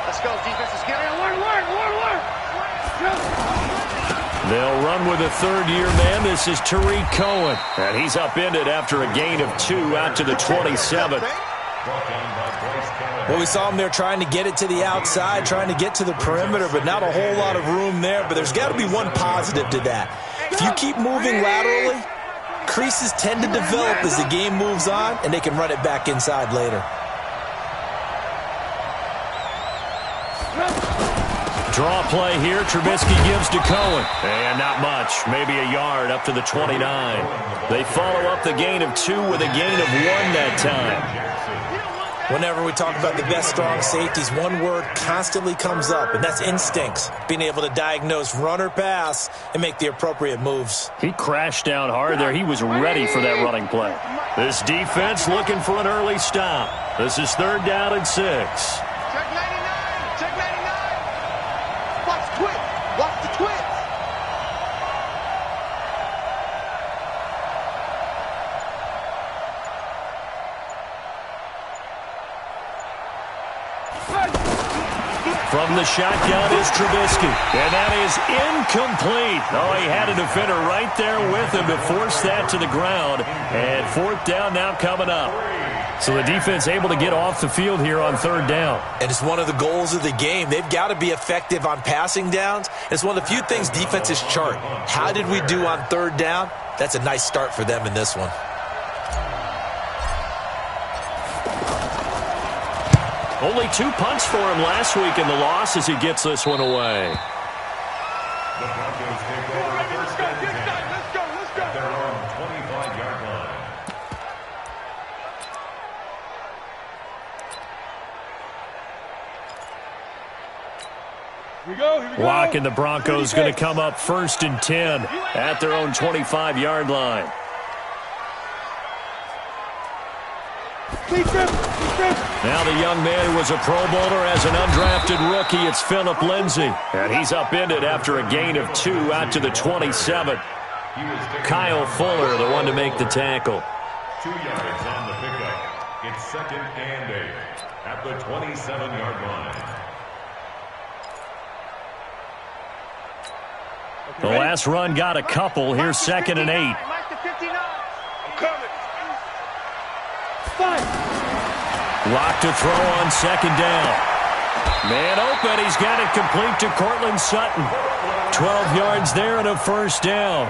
Let's go, defense is getting They'll run with a third-year man. This is Tariq Cohen. And he's upended after a gain of 2 out to the 27. Well, we saw him there trying to get it to the outside, trying to get to the perimeter, but not a whole lot of room there. But there's got to be one positive to that. If you keep moving laterally, creases tend to develop as the game moves on, and they can run it back inside later. Draw play here. Trubisky gives to Cohen. And not much. Maybe a yard up to the 29. They follow up the gain of 2 with a gain of 1 that time. Whenever we talk about the best strong safeties, one word constantly comes up, and that's instincts. Being able to diagnose run or pass and make the appropriate moves. He crashed down hard there. He was ready for that running play. This defense looking for an early stop. This is 3rd down and 6. Check 99. Check 99. Watch the twitch. Watch the twitch. From the shotgun is Trubisky. And that is incomplete. Oh, he had a defender right there with him to force that to the ground. And 4th down now coming up. So the defense able to get off the field here on 3rd down. And it's one of the goals of the game. They've got to be effective on passing downs. It's one of the few things defenses chart. How did we do on 3rd down? That's a nice start for them in this one. Only 2 punts for him last week in the loss as he gets this one away. The Broncos take over first and 10 at their own 25-yard line. Here we go. Lock and the Broncos going to come up 1st and 10 at their own 25-yard line. Now the young man who was a Pro Bowler as an undrafted rookie, it's Phillip Lindsay. And he's upended after a gain of 2 out to the 27. Kyle Fuller, the one to make the tackle. 2 yards on the pickup. It's 2nd and 8 at the 27-yard line. The last run got a couple. Here's 2nd and 8. Lock to throw on 2nd down. Man open. He's got it complete to Cortland Sutton. 12 yards there and a 1st down.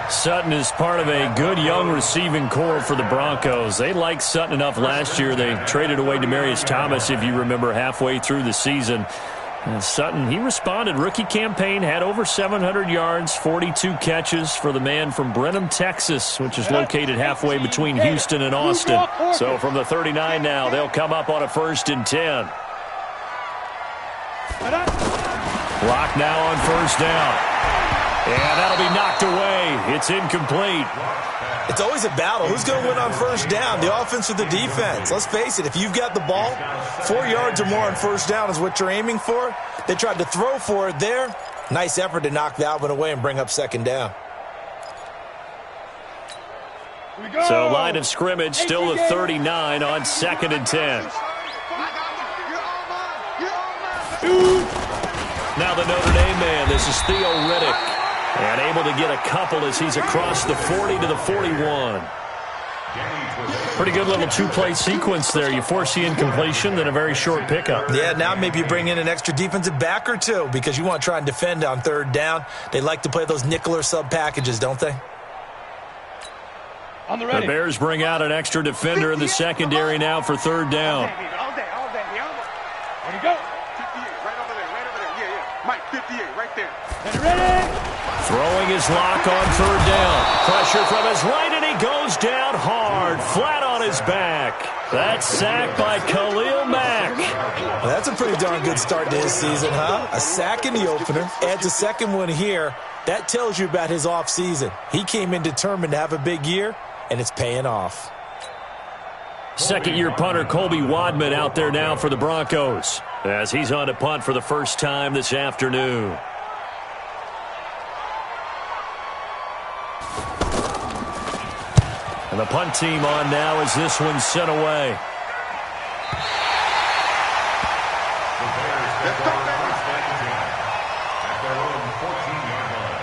Sutton is part of a good young receiving core for the Broncos. They liked Sutton enough last year. They traded away Demaryius Thomas, if you remember, halfway through the season. And Sutton, he responded. Rookie campaign, had over 700 yards, 42 catches for the man from Brenham, Texas, which is located halfway between Houston and Austin. So from the 39 now, they'll come up on a 1st and 10. Lock now on 1st down. And that'll be knocked away. It's incomplete. It's always a battle. Who's going to win on 1st down, the offense or the defense? Let's face it, if you've got the ball, 4 yards or more on 1st down is what you're aiming for. They tried to throw for it there. Nice effort to knock that one away and bring up 2nd down. So line of scrimmage still the 39 on 2nd and 10. Now the Notre Dame man, this is Theo Riddick. And able to get a couple as he's across the 40 to the 41. Pretty good little 2-play sequence there. You force the incompletion, then a very short pickup. Yeah, now maybe you bring in an extra defensive back or 2 because you want to try and defend on 3rd down. They like to play those nickel or sub packages, don't they? On the Bears bring out an extra defender in the secondary now for 3rd down. All day. There you go. 58, right over there. Yeah. Mike, 58, right there. Get ready. Throwing his lock on 3rd down. Pressure from his right, and he goes down hard, flat on his back. That's sacked by Khalil Mack. Well, that's a pretty darn good start to his season, huh? A sack in the opener, adds a 2nd one here. That tells you about his offseason. He came in determined to have a big year, and it's paying off. 2nd-year punter Colby Wadman out there now for the Broncos as he's on to punt for the first time this afternoon. And the punt team on now as this one's sent away. Let's go, baby. At their own 14-yard line.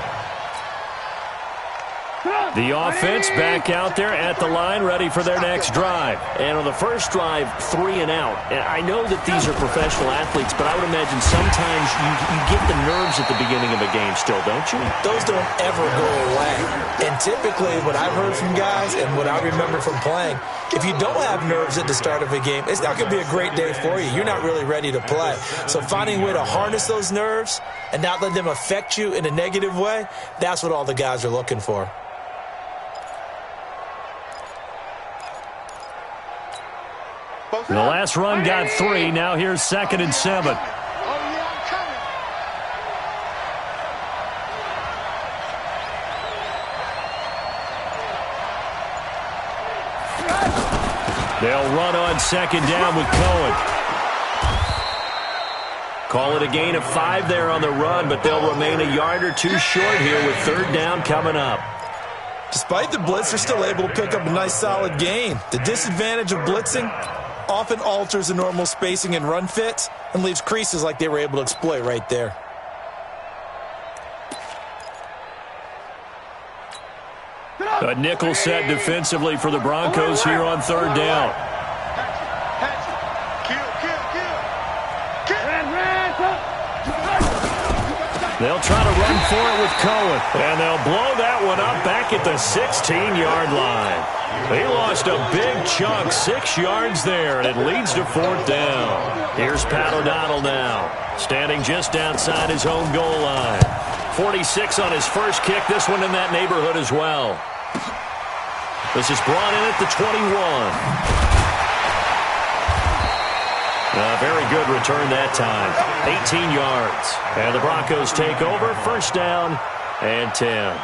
The offense back out there at the line, ready for their next drive. And on the first drive, 3 and out. I know that these are professional athletes, but I would imagine sometimes you get the nerves at the beginning of a game still, don't you? Those don't ever go away. And typically, what I've heard from guys and what I remember from playing, if you don't have nerves at the start of a game, it's not going to be a great day for you. You're not really ready to play. So finding a way to harness those nerves and not let them affect you in a negative way, that's what all the guys are looking for. The last run got 3. Now here's 2nd and 7. They'll run on 2nd down with Cohen. Call it a gain of 5 there on the run, but they'll remain a yard or 2 short here with 3rd down coming up. Despite the blitz, they're still able to pick up a nice solid gain. The disadvantage of blitzing often alters the normal spacing and run fits and leaves creases like they were able to exploit right there. A nickel set defensively for the Broncos here on 3rd down. They'll try to run for it with Cohen, and they'll blow that one up back at the 16-yard line. He lost a big chunk, 6 yards there, and it leads to 4th down. Here's Pat O'Donnell now, standing just outside his own goal line. 46 on his first kick, this one in that neighborhood as well. This is brought in at the 21. A very good return that time. 18 yards. And the Broncos take over. 1st down and 10.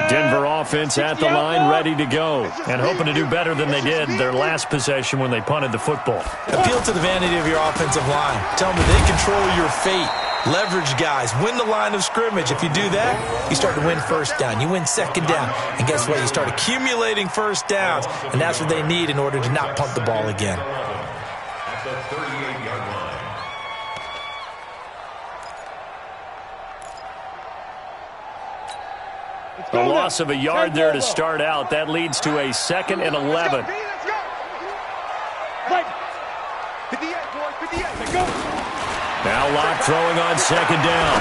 Denver offense at the line, ready to go, and hoping to do better than they did their last possession when they punted the football. Appeal to the vanity of your offensive line. Tell them that they control your fate. Leverage guys. Win the line of scrimmage. If you do that, you start to win 1st down. You win 2nd down. And guess what? You start accumulating 1st downs, and that's what they need in order to not punt the ball again. At the 38-yard line. A loss of a yard there to start out. That leads to a 2nd and 11. Now Locke throwing on 2nd down.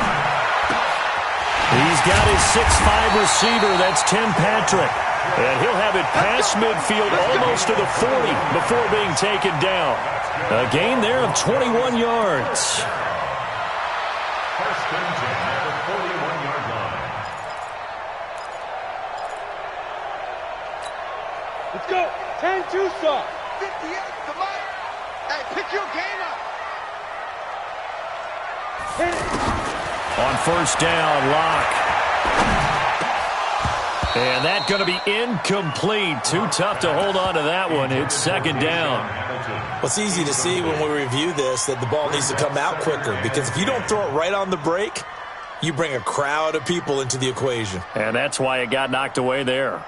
He's got his 6'5 receiver. That's Tim Patrick. And he'll have it past midfield almost to the 40 before being taken down. A gain there of 21 yards. 1st and 10 at the 41-yard line. Let's go. 10-2 stop. 58, the line. Hey, pick your game up. Hit it. On 1st down, Locke. And that's going to be incomplete. Too tough to hold on to that one. It's 2nd down. Well, it's easy to see when we review this that the ball needs to come out quicker, because if you don't throw it right on the break, you bring a crowd of people into the equation. And that's why it got knocked away there.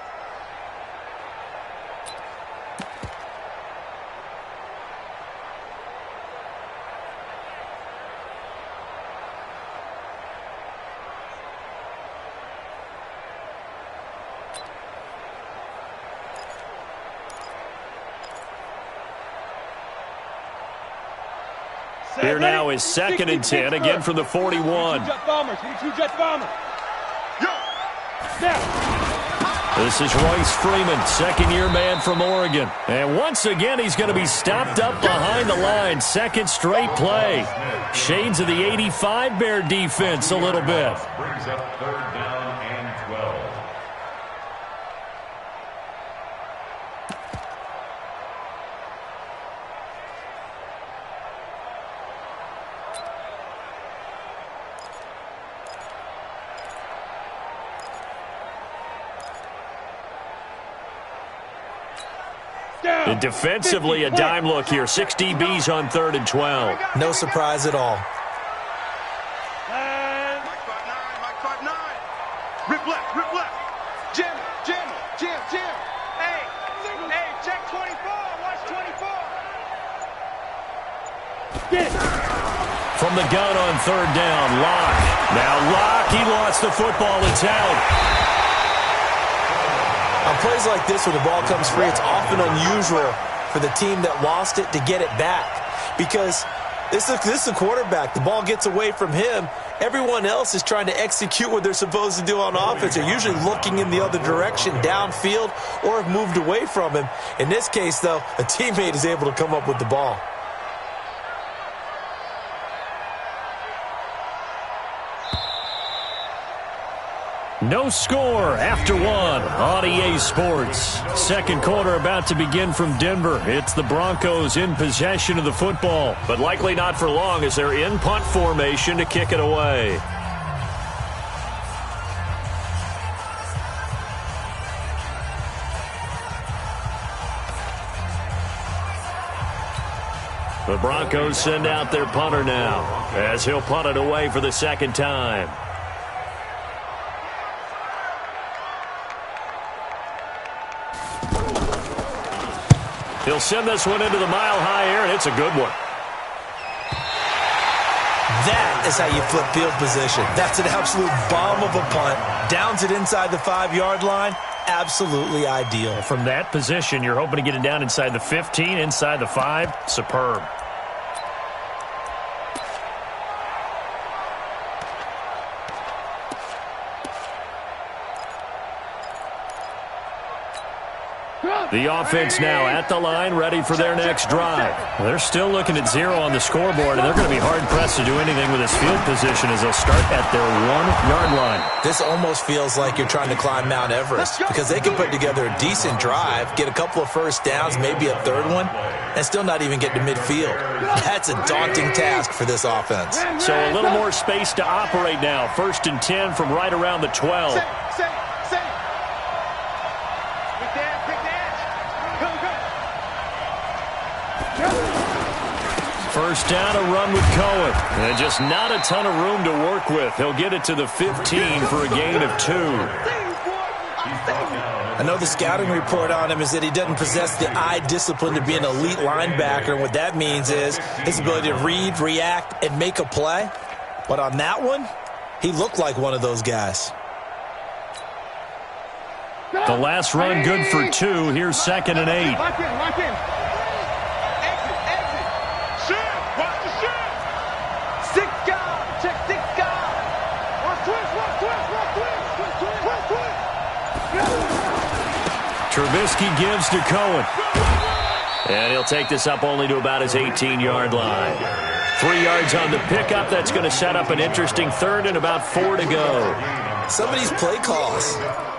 Here now is 2nd and 10, again from the 41. Jet bombers. Jet bombers. This is Royce Freeman, 2nd-year man from Oregon. And once again, he's going to be stopped up behind the line. 2nd straight play. Shades of the 85 Bear defense a little bit. Brings up 3rd down and 12. Down. And defensively, a dime look here. 6 DBs on 3rd and 12. No surprise at all. Mike 5-9. Rip left, rip left. Jim. Hey, check 24. Watch 24. Get it. From the gun on 3rd down, Locke. Now Locke, he lost the football. It's held. On plays like this, when the ball comes free, it's often unusual for the team that lost it to get it back. Because this is a quarterback. The ball gets away from him. Everyone else is trying to execute what they're supposed to do on offense. They're usually looking in the other direction, downfield, or have moved away from him. In this case, though, a teammate is able to come up with the ball. No score after 1 on EA Sports. Second quarter about to begin from Denver. It's the Broncos in possession of the football, but likely not for long as they're in punt formation to kick it away. The Broncos send out their punter now as he'll punt it away for the second time. He'll send this one into the mile-high air, and it's a good one. That is how you flip field position. That's an absolute bomb of a punt. Downs it inside the 5-yard line. Absolutely ideal. From that position, you're hoping to get it down inside the 15, inside the 5. Superb. The offense now at the line, ready for their next drive. They're still looking at 0 on the scoreboard, and they're going to be hard-pressed to do anything with this field position as they'll start at their 1-yard line. This almost feels like you're trying to climb Mount Everest because they can put together a decent drive, get a couple of first downs, maybe a third one, and still not even get to midfield. That's a daunting task for this offense. So a little more space to operate now. 1st and 10 from right around the 12. First down, a run with Cohen. And just not a ton of room to work with. He'll get it to the 15 for a gain of 2. I know the scouting report on him is that he doesn't possess the eye discipline to be an elite linebacker. And what that means is his ability to read, react, and make a play. But on that one, he looked like one of those guys. The last run good for 2. Here's 2nd and 8. Lock in. Trubisky gives to Cohen. And he'll take this up only to about his 18-yard line. 3 yards on the pickup. That's going to set up an interesting 3rd and about 4 to go. Some of these play calls,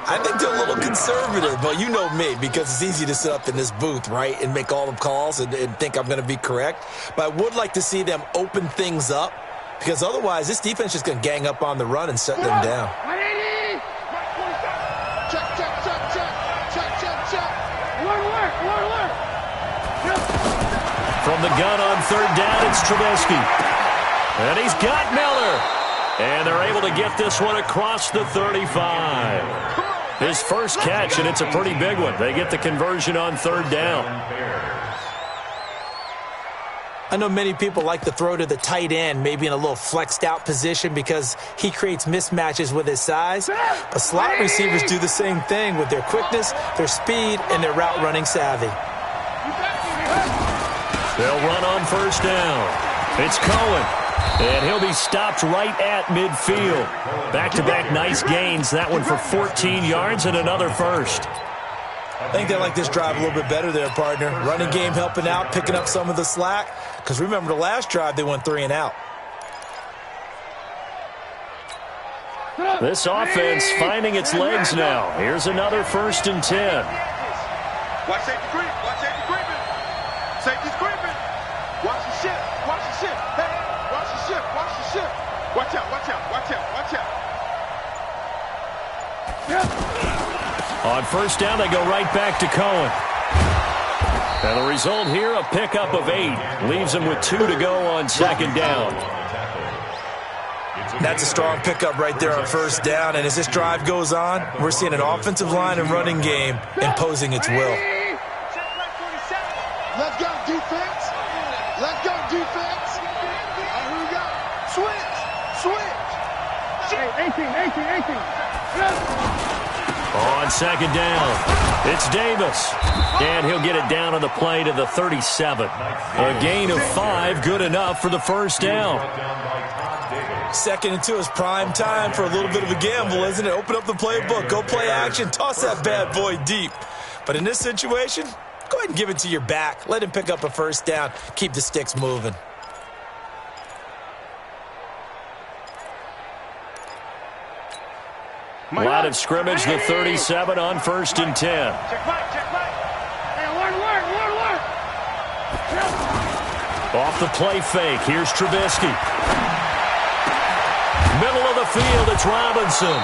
I think they're a little conservative, but you know me, because it's easy to sit up in this booth, right, and make all the calls and think I'm going to be correct. But I would like to see them open things up, because otherwise this defense is just going to gang up on the run and shut them down. From the gun on 3rd down, it's Trubisky. And he's got Miller. And they're able to get this one across the 35. His first catch, and it's a pretty big one. They get the conversion on 3rd down. I know many people like to throw to the tight end, maybe in a little flexed out position because he creates mismatches with his size. But slot receivers do the same thing with their quickness, their speed, and their route running savvy. They'll run on 1st down. It's Cohen. And he'll be stopped right at midfield. Back-to-back nice gains. That one for 14 yards and another first. I think they like this drive a little bit better there, partner. Running game helping out, picking up some of the slack. Because remember the last drive, they went 3 and out. This offense finding its legs now. Here's another 1st and 10. Watch safety creep. Watch safety creeping. Safety's creeping. Watch the ship. Watch the ship. Hey, watch the ship. Watch the ship. Watch out. Watch out. Watch out. Watch out. On 1st down, they go right back to Cohen. And the result here, a pickup of 8. Leaves him with 2 to go on second down. That's a strong pickup right there on first down. And as this drive goes on, we're seeing an offensive line and running game imposing its will. Let's go, defense. Let's go, defense. Here we go. Switch. Hey, 18. On second down, it's Davis. And he'll get it down on the play to the 37. A gain of 5, good enough for the first down. Second and 2 is prime time for a little bit of a gamble, isn't it? Open up the playbook, go play action, toss that bad boy deep. But in this situation, go ahead and give it to your back. Let him pick up a first down. Keep the sticks moving. Line of scrimmage, the 37 on first and 10. Check right. Hey, alert. Off the play fake, here's Trubisky. Middle of the field, it's Robinson.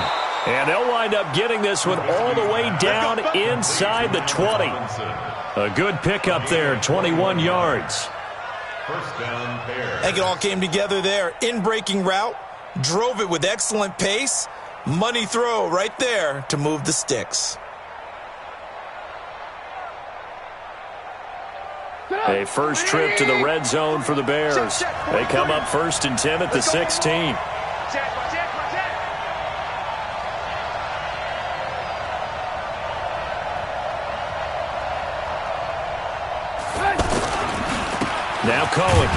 And they'll wind up getting this one all the way down inside the 20. A good pickup there, 21 yards. First down, Bears. I think it all came together there. In-breaking route, drove it with excellent pace. Money throw right there to move the sticks. A first trip to the red zone for the Bears. They come up first and 10 at the 16. Now Cohen.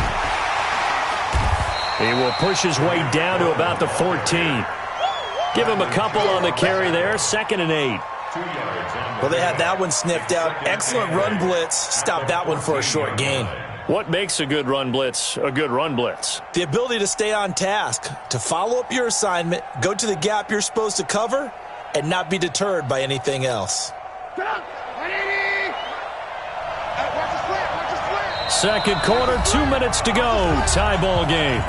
He will push his way down to about the 14. Give him a couple on the carry there. Second and 8. Well, they had that one sniffed out. Excellent run blitz. Stopped that one for a short gain. What makes a good run blitz a good run blitz? The ability to stay on task, to follow up your assignment, go to the gap you're supposed to cover, and not be deterred by anything else. Second quarter, 2 minutes to go. Tie ball game.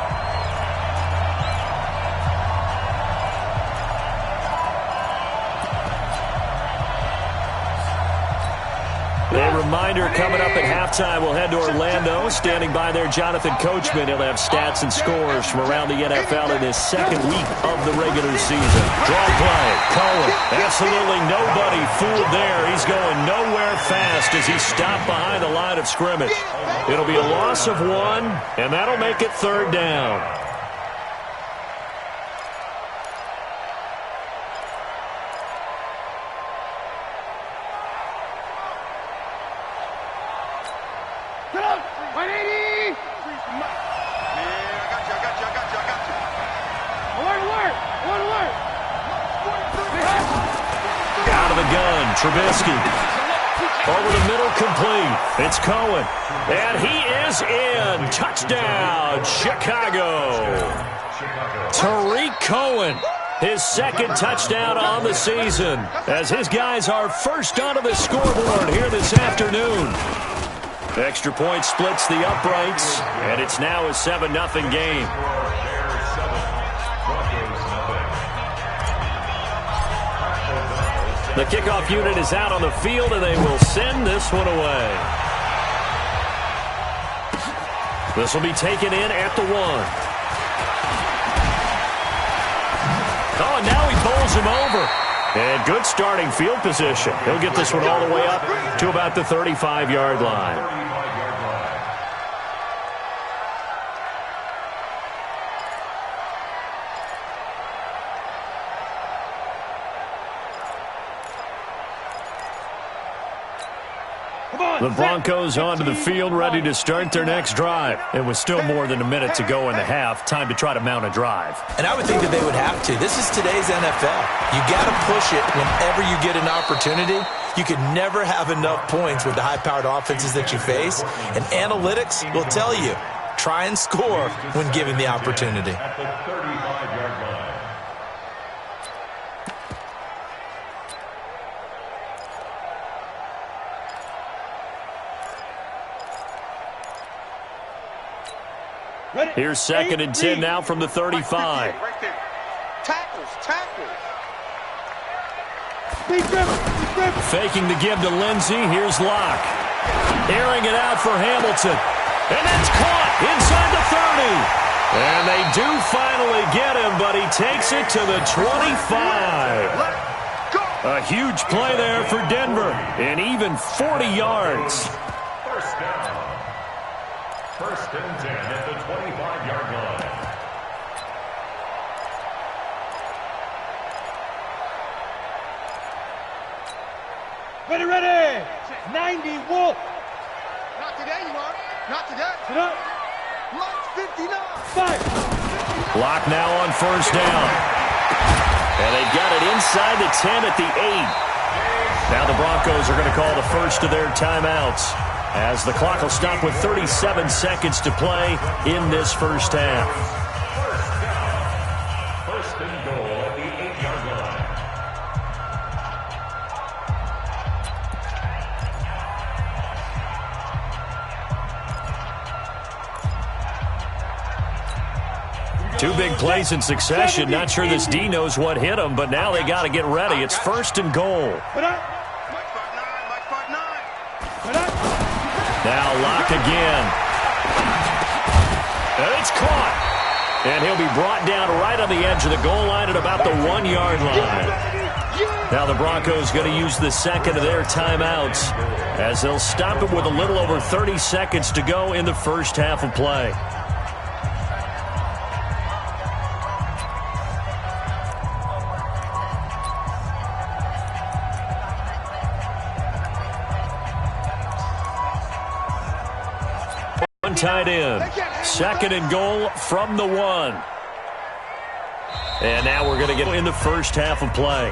A reminder coming up at halftime. We'll head to Orlando. Standing by there, Jonathan Coachman. He'll have stats and scores from around the NFL in his second week of the regular season. Draw play. Cohen. Absolutely nobody fooled there. He's going nowhere fast as he stopped behind the line of scrimmage. It'll be a loss of 1, and that'll make it third down. Trubisky. Over the middle, complete. It's Cohen. And he is in. Touchdown, Chicago. Tariq Cohen, his second touchdown on the season, as his guys are first onto the scoreboard here this afternoon. Extra point splits the uprights, and it's now a 7-0 game. The kickoff unit is out on the field, and they will send this one away. This will be taken in at the 1. Oh, and now he bowls him over. And good starting field position. He'll get this one all the way up to about the 35-yard line. The Broncos onto the field, ready to start their next drive. It was still more than a minute to go in the half. Time to try to mount a drive. And I would think that they would have to. This is today's NFL. You got to push it whenever you get an opportunity. You can never have enough points with the high-powered offenses that you face. And analytics will tell you, try and score when given the opportunity. At the 35-yard line. Here's second and 10 now from the 35. Right there. Tackles. Faking the give to Lindsey. Here's Locke. Airing it out for Hamilton. And that's caught inside the 30. And they do finally get him, but he takes it to the 25. A huge play there for Denver, and even 40 yards. First down. First and 10 at the 25-yard line. Ready, ready. 90 Wolf. Not today, you are. Not today. Sit up. Like 59. 5. Lock now on first down. And they've got it inside the 10 at the 8. Now the Broncos are going to call the first of their timeouts, as the clock will stop with 37 seconds to play in this first half. First and goal at the 8-yard line. Two big plays in succession. Not sure this D knows what hit him, but now they got to get ready. It's first and goal. Now Lock again. And it's caught. And he'll be brought down right on the edge of the goal line at about the 1-yard line. Now the Broncos going to use the second of their timeouts, as they'll stop it with a little over 30 seconds to go in the first half of play. Tied in. Second and goal from the 1. And now we're going to get in the first half of play.